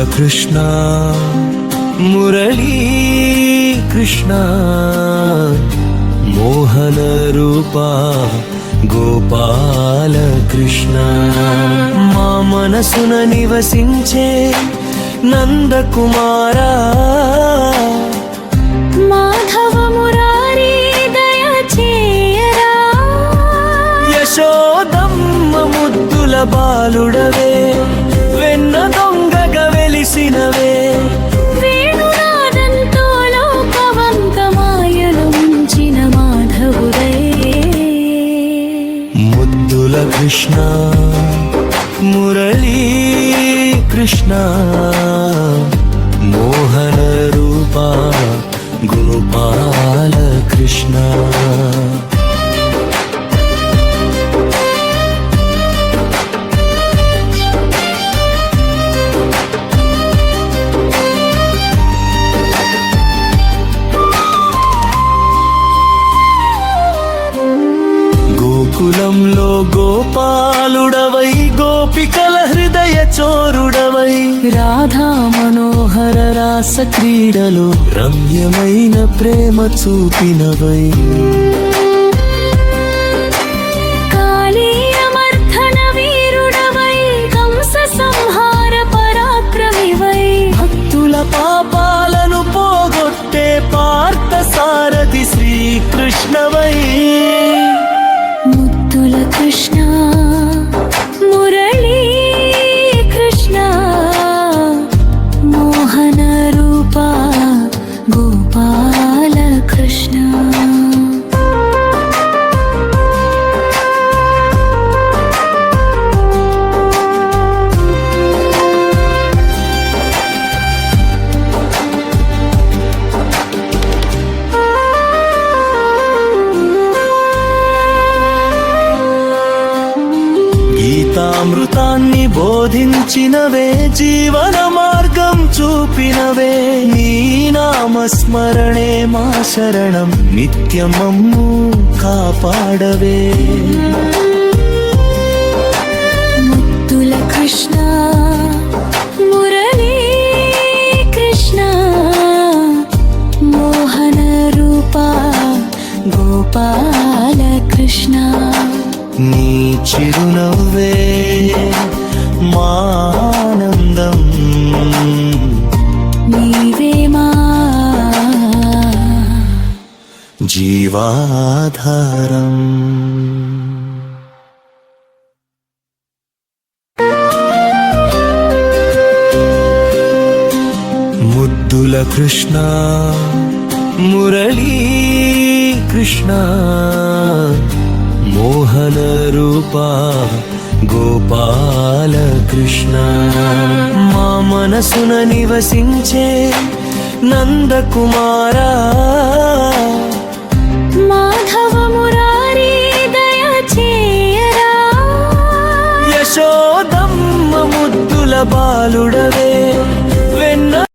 కృష్ణ మురళీ కృష్ణ మోహన రూపా గోపాల కృష్ణ మా మనసున నివసించే నందకుమారా మాధవ మురారి దయ చేయరా యశోదమ్మ ముద్దుల బాలుడవే వెన్న దొంగగా వెలిసినవే వేణునాదంతో లోకవంతమాయలు ముంచిన మాధవుడే ముద్దుల కృష్ణ మురళీ కృష్ణ మోహన రూపా గోపాల కృష్ణ గోకులంలో గోపాలుడవై గోపికల హృదయ చోరుడవై రాధా మనోహర రాస క్రీడలో రమ్యమైన ప్రేమ చూపినవై కాళీయమర్ధన వీరుడవై కంస సంహార పరాక్రమివై భక్తుల పాపాలను పోగొట్టే పార్థ సారథి శ్రీకృష్ణవై ముద్దుల కృష్ణ మురళీ కృష్ణ మోహన రూపా గోపాల కృష్ణ గీతామృతాన్ని బోధించినవే జీవన మార్గం చూపినవే నీ నామస్మరణే మా శరణం నిత్యమమ్ము కాపాడవే ముద్దుల కృష్ణ మురళీ కృష్ణ మోహన రూపా గోపాల కృష్ణ నీ చిరునవ్వే మానందం నీవే మా జీవాధారం ముద్దుల కృష్ణ మురళీ కృష్ణ మోహన రూపా గోపాల కృష్ణ మా మనసున నివసించే నందకుమారా మాధవ మురారి దయ చేయరా యశోదమ్మ ముద్దుల బాలుడవే